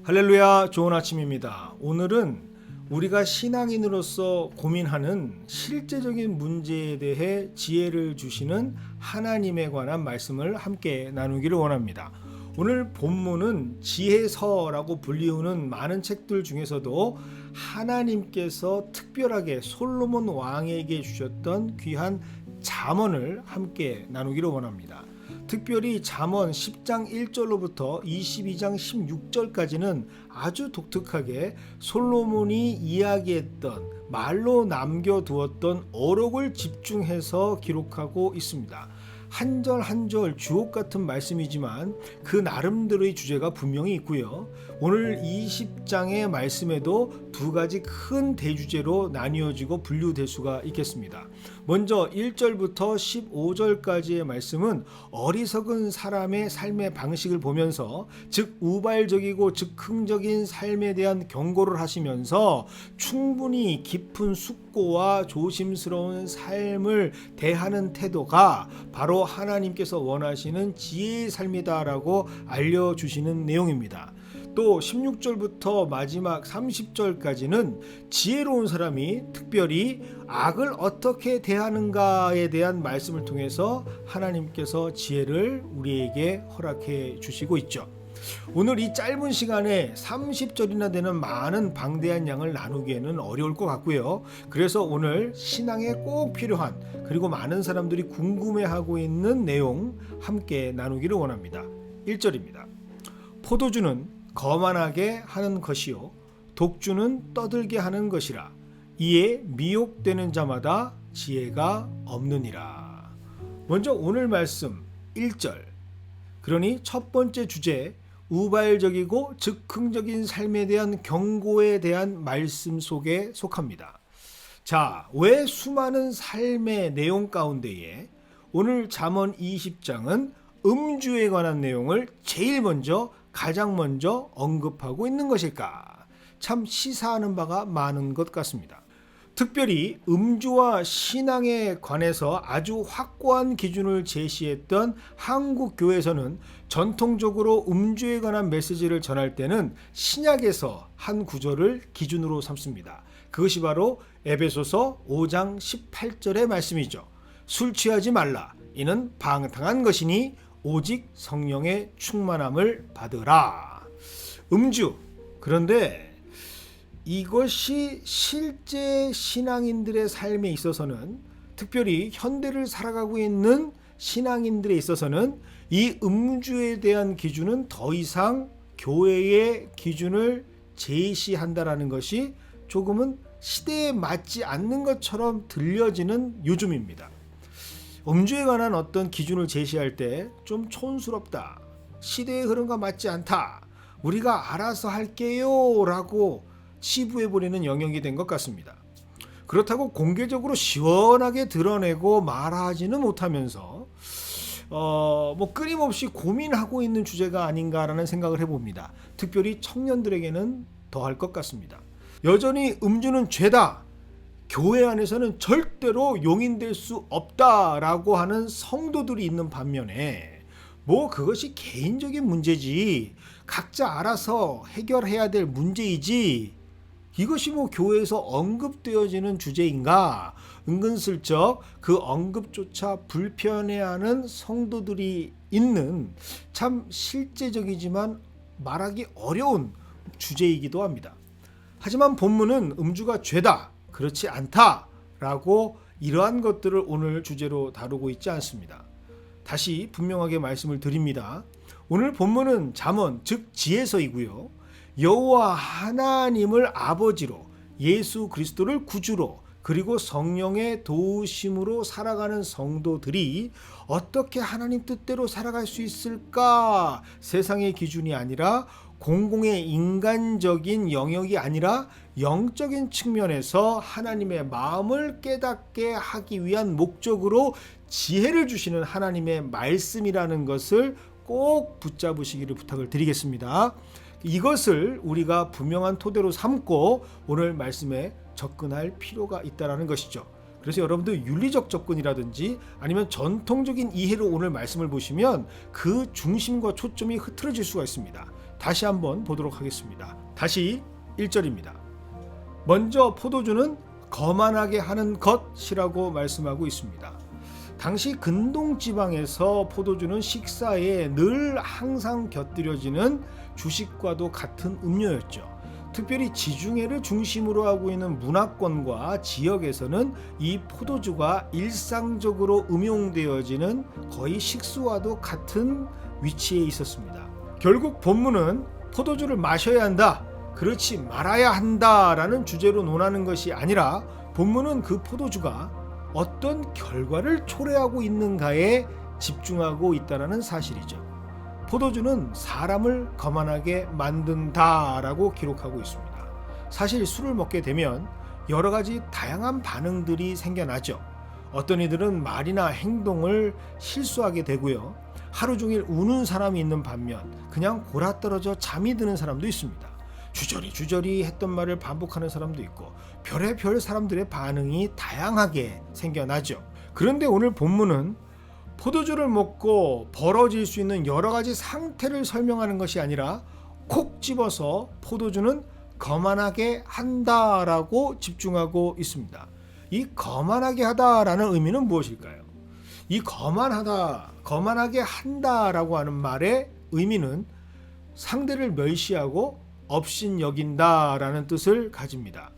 할렐루야, 좋은 아침입니다. 오늘은 우리가 신앙인으로서 고민하는 실제적인 문제에 대해 지혜를 주시는 하나님에 관한 말씀을 함께 나누기를 원합니다. 오늘 본문은 지혜서라고 불리우는 많은 책들 중에서도 하나님께서 특별하게 솔로몬 왕에게 주셨던 귀한 잠언을 함께 나누기를 원합니다. 특별히 잠언 10장 1절로부터 22장 16절까지는 아주 독특하게 솔로몬이 이야기했던 말로 남겨두었던 어록을 집중해서 기록하고 있습니다. 한 절 한 절 주옥 같은 말씀이지만 그 나름대로의 주제가 분명히 있고요. 오늘 20장의 말씀에도 두 가지 큰 대주제로 나뉘어지고 분류될 수가 있겠습니다. 먼저 1절부터 15절까지의 말씀은 어리석은 사람의 삶의 방식을 보면서 즉 우발적이고 즉흥적인 삶에 대한 경고를 하시면서 충분히 깊은 숙고와 조심스러운 삶을 대하는 태도가 바로 하나님께서 원하시는 지혜의 삶이다라고 알려주시는 내용입니다. 또 16절부터 마지막 30절까지는 지혜로운 사람이 특별히 악을 어떻게 대하는가에 대한 말씀을 통해서 하나님께서 지혜를 우리에게 허락해 주시고 있죠. 오늘 이 짧은 시간에 30절이나 되는 많은 방대한 양을 나누기에는 어려울 것 같고요. 그래서 오늘 신앙에 꼭 필요한 그리고 많은 사람들이 궁금해하고 있는 내용 함께 나누기를 원합니다. 1절입니다. 포도주는 거만하게 하는 것이요 독주는 떠들게 하는 것이라 이에 미혹되는 자마다 지혜가 없느니라. 먼저 오늘 말씀 1절. 그러니 첫 번째 주제 우발적이고 즉흥적인 삶에 대한 경고에 대한 말씀 속에 속합니다. 자, 왜 수많은 삶의 내용 가운데에 오늘 잠언 20장은 음주에 관한 내용을 가장 먼저 언급하고 있는 것일까? 참 시사하는 바가 많은 것 같습니다. 특별히 음주와 신앙에 관해서 아주 확고한 기준을 제시했던 한국 교회에서는 전통적으로 음주에 관한 메시지를 전할 때는 신약에서 한 구절을 기준으로 삼습니다. 그것이 바로 에베소서 5장 18절의 말씀이죠. 술 취하지 말라. 이는 방탕한 것이니 오직 성령의 충만함을 받으라. 음주. 그런데 이것이 실제 신앙인들의 삶에 있어서는 특별히 현대를 살아가고 있는 신앙인들에 있어서는 이 음주에 대한 기준은 더 이상 교회의 기준을 제시한다라는 것이 조금은 시대에 맞지 않는 것처럼 들려지는 요즘입니다. 음주에 관한 어떤 기준을 제시할 때 좀 촌스럽다. 시대의 흐름과 맞지 않다. 우리가 알아서 할게요 라고 치부해버리는 영역이 된 것 같습니다. 그렇다고 공개적으로 시원하게 드러내고 말하지는 못하면서 끊임없이 고민하고 있는 주제가 아닌가라는 생각을 해봅니다. 특별히 청년들에게는 더할 것 같습니다. 여전히 음주는 죄다. 교회 안에서는 절대로 용인될 수 없다라고 하는 성도들이 있는 반면에 그것이 개인적인 문제지 각자 알아서 해결해야 될 문제이지 이것이 교회에서 언급되어지는 주제인가? 은근슬쩍 그 언급조차 불편해하는 성도들이 있는 참 실제적이지만 말하기 어려운 주제이기도 합니다. 하지만 본문은 음주가 죄다, 그렇지 않다라고 이러한 것들을 오늘 주제로 다루고 있지 않습니다. 다시 분명하게 말씀을 드립니다. 오늘 본문은 잠언 즉 지혜서이고요. 여호와 하나님을 아버지로 예수 그리스도를 구주로 그리고 성령의 도우심으로 살아가는 성도들이 어떻게 하나님 뜻대로 살아갈 수 있을까? 세상의 기준이 아니라 공공의 인간적인 영역이 아니라 영적인 측면에서 하나님의 마음을 깨닫게 하기 위한 목적으로 지혜를 주시는 하나님의 말씀이라는 것을 꼭 붙잡으시기를 부탁을 드리겠습니다. 이것을 우리가 분명한 토대로 삼고 오늘 말씀에 접근할 필요가 있다는 것이죠. 그래서 여러분들 윤리적 접근이라든지 아니면 전통적인 이해로 오늘 말씀을 보시면 그 중심과 초점이 흐트러질 수가 있습니다. 다시 한번 보도록 하겠습니다. 다시 1절입니다. 먼저 포도주는 거만하게 하는 것이라고 말씀하고 있습니다. 당시 근동 지방에서 포도주는 식사에 늘 항상 곁들여지는 주식과도 같은 음료였죠. 특별히 지중해를 중심으로 하고 있는 문화권과 지역에서는 이 포도주가 일상적으로 음용되어지는 거의 식수와도 같은 위치에 있었습니다. 결국 본문은 포도주를 마셔야 한다, 그렇지 말아야 한다라는 주제로 논하는 것이 아니라 본문은 그 포도주가 어떤 결과를 초래하고 있는가에 집중하고 있다는 사실이죠. 포도주는 사람을 거만하게 만든다라고 기록하고 있습니다. 사실 술을 먹게 되면 여러 가지 다양한 반응들이 생겨나죠. 어떤 이들은 말이나 행동을 실수하게 되고요. 하루 종일 우는 사람이 있는 반면 그냥 골아떨어져 잠이 드는 사람도 있습니다. 주저리 했던 말을 반복하는 사람도 있고 별의별 사람들의 반응이 다양하게 생겨나죠. 그런데 오늘 본문은 포도주를 먹고 벌어질 수 있는 여러 가지 상태를 설명하는 것이 아니라 콕 집어서 포도주는 거만하게 한다라고 집중하고 있습니다. 이 거만하게 하다라는 의미는 무엇일까요? 이 거만하게 한다라고 하는 말의 의미는 상대를 멸시하고 업신여긴다라는 뜻을 가집니다.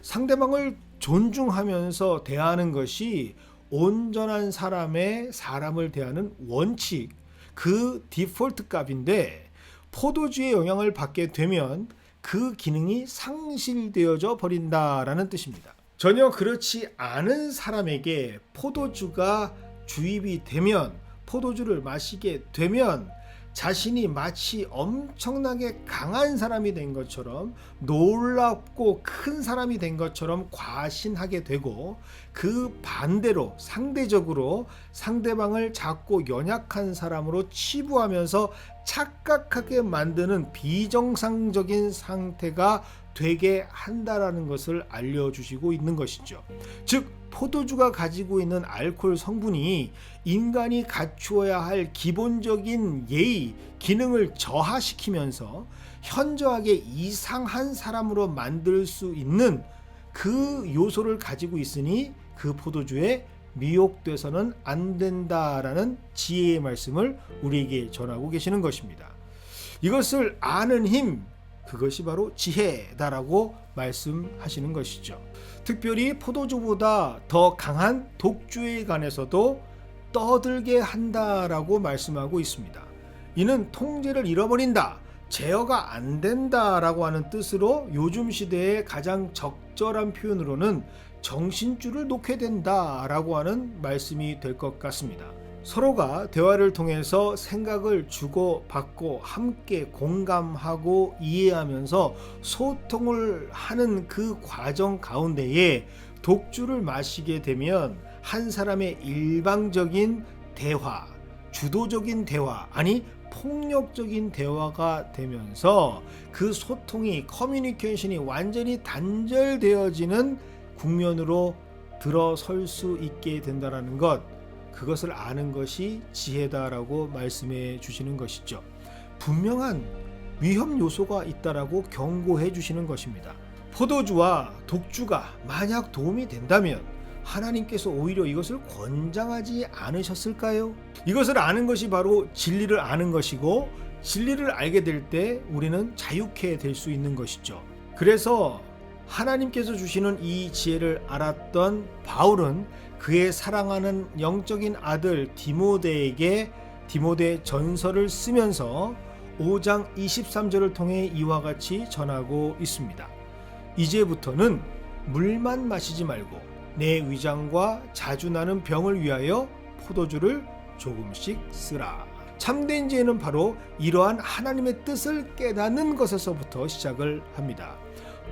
상대방을 존중하면서 대하는 것이 온전한 사람을 대하는 원칙, 그 디폴트 값인데 포도주의 영향을 받게 되면 그 기능이 상실되어져 버린다라는 뜻입니다. 전혀 그렇지 않은 사람에게 포도주가 주입이 되면, 포도주를 마시게 되면 자신이 마치 엄청나게 강한 사람이 된 것처럼, 놀랍고 큰 사람이 된 것처럼 과신하게 되고, 그 반대로 상대적으로 상대방을 작고 연약한 사람으로 치부하면서 착각하게 만드는 비정상적인 상태가 되게 한다라는 것을 알려주시고 있는 것이죠. 즉 포도주가 가지고 있는 알코올 성분이 인간이 갖추어야 할 기본적인 예의, 기능을 저하시키면서 현저하게 이상한 사람으로 만들 수 있는 그 요소를 가지고 있으니 그 포도주에 미혹돼서는 안 된다라는 지혜의 말씀을 우리에게 전하고 계시는 것입니다. 이것을 아는 힘, 그것이 바로 지혜다라고 말씀하시는 것이죠. 특별히 포도주보다 더 강한 독주에 관해서도 떠들게 한다라고 말씀하고 있습니다. 이는 통제를 잃어버린다, 제어가 안 된다라고 하는 뜻으로 요즘 시대의 가장 적절한 표현으로는 정신줄을 놓게 된다라고 하는 말씀이 될 것 같습니다. 서로가 대화를 통해서 생각을 주고받고 함께 공감하고 이해하면서 소통을 하는 그 과정 가운데에 독주를 마시게 되면 한 사람의 일방적인 대화, 주도적인 대화, 아니 폭력적인 대화가 되면서 그 소통이, 커뮤니케이션이 완전히 단절되어지는 국면으로 들어설 수 있게 된다는 것, 그것을 아는 것이 지혜다라고 말씀해 주시는 것이죠. 분명한 위험 요소가 있다라고 경고해 주시는 것입니다. 포도주와 독주가 만약 도움이 된다면 하나님께서 오히려 이것을 권장하지 않으셨을까요? 이것을 아는 것이 바로 진리를 아는 것이고, 진리를 알게 될 때 우리는 자유케 될 수 있는 것이죠. 그래서 하나님께서 주시는 이 지혜를 알았던 바울은 그의 사랑하는 영적인 아들 디모데에게 디모데 전서를 쓰면서 5장 23절을 통해 이와 같이 전하고 있습니다. 이제부터는 물만 마시지 말고 내 위장과 자주 나는 병을 위하여 포도주를 조금씩 쓰라. 참된 지혜는 바로 이러한 하나님의 뜻을 깨닫는 것에서부터 시작을 합니다.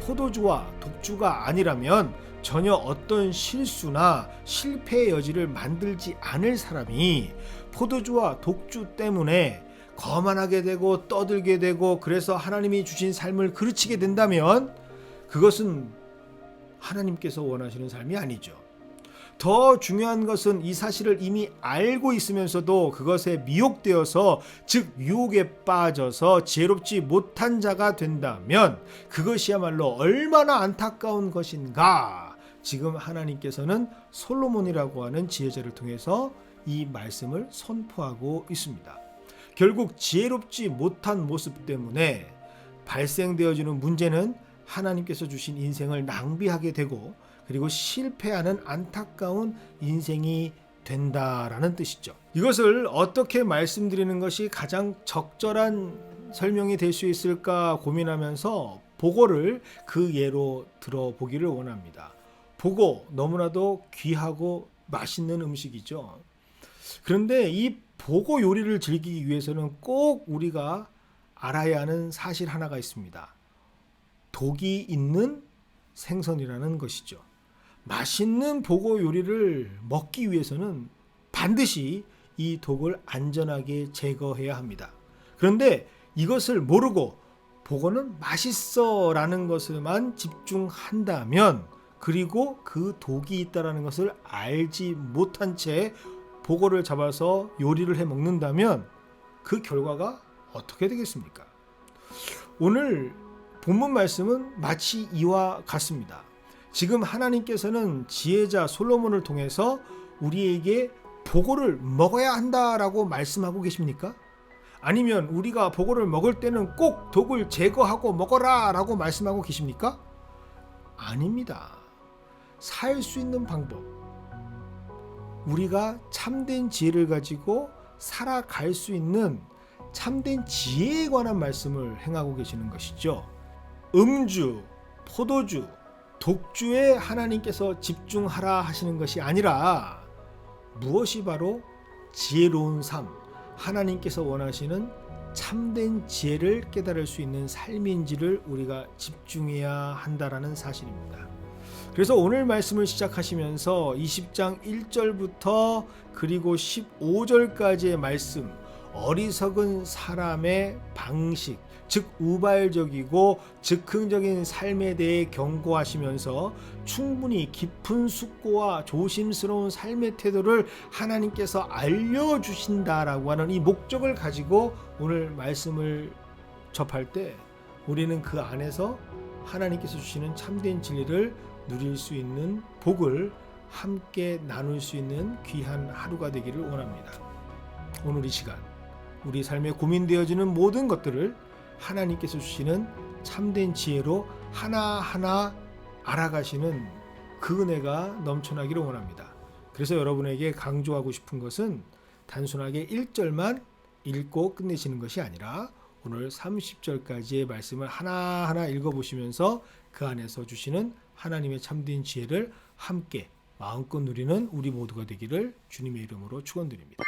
포도주와 독주가 아니라면 전혀 어떤 실수나 실패의 여지를 만들지 않을 사람이 포도주와 독주 때문에 거만하게 되고 떠들게 되고, 그래서 하나님이 주신 삶을 그르치게 된다면 그것은 하나님께서 원하시는 삶이 아니죠. 더 중요한 것은 이 사실을 이미 알고 있으면서도 그것에 미혹되어서, 즉 유혹에 빠져서 지혜롭지 못한 자가 된다면 그것이야말로 얼마나 안타까운 것인가. 지금 하나님께서는 솔로몬이라고 하는 지혜자를 통해서 이 말씀을 선포하고 있습니다. 결국 지혜롭지 못한 모습 때문에 발생되어지는 문제는 하나님께서 주신 인생을 낭비하게 되고, 그리고 실패하는 안타까운 인생이 된다라는 뜻이죠. 이것을 어떻게 말씀드리는 것이 가장 적절한 설명이 될 수 있을까 고민하면서 보고를 그 예로 들어보기를 원합니다. 보고, 너무나도 귀하고 맛있는 음식이죠. 그런데 이 보고 요리를 즐기기 위해서는 꼭 우리가 알아야 하는 사실 하나가 있습니다. 독이 있는 생선이라는 것이죠. 맛있는 보고 요리를 먹기 위해서는 반드시 이 독을 안전하게 제거해야 합니다. 그런데 이것을 모르고 보고는 맛있어 라는 것에만 집중한다면, 그리고 그 독이 있다는 것을 알지 못한 채 보고를 잡아서 요리를 해 먹는다면 그 결과가 어떻게 되겠습니까? 오늘 본문 말씀은 마치 이와 같습니다. 지금 하나님께서는 지혜자 솔로몬을 통해서 우리에게 보고를 먹어야 한다라고 말씀하고 계십니까? 아니면 우리가 보고를 먹을 때는 꼭 독을 제거하고 먹어라 라고 말씀하고 계십니까? 아닙니다. 살 수 있는 방법, 우리가 참된 지혜를 가지고 살아갈 수 있는 참된 지혜에 관한 말씀을 행하고 계시는 것이죠. 음주, 포도주, 독주에 하나님께서 집중하라 하시는 것이 아니라 무엇이 바로 지혜로운 삶, 하나님께서 원하시는 참된 지혜를 깨달을 수 있는 삶인지를 우리가 집중해야 한다라는 사실입니다. 그래서 오늘 말씀을 시작하시면서 20장 1절부터 그리고 15절까지의 말씀, 어리석은 사람의 방식, 즉 우발적이고 즉흥적인 삶에 대해 경고하시면서 충분히 깊은 숙고와 조심스러운 삶의 태도를 하나님께서 알려주신다라고 하는 이 목적을 가지고 오늘 말씀을 접할 때 우리는 그 안에서 하나님께서 주시는 참된 진리를 누릴 수 있는 복을 함께 나눌 수 있는 귀한 하루가 되기를 원합니다. 오늘 이 시간 우리 삶에 고민되어지는 모든 것들을 하나님께서 주시는 참된 지혜로 하나하나 알아가시는 그 은혜가 넘쳐나기를 원합니다. 그래서 여러분에게 강조하고 싶은 것은 단순하게 1절만 읽고 끝내시는 것이 아니라 오늘 30절까지의 말씀을 하나하나 읽어보시면서 그 안에서 주시는 하나님의 참된 지혜를 함께 마음껏 누리는 우리 모두가 되기를 주님의 이름으로 축원드립니다.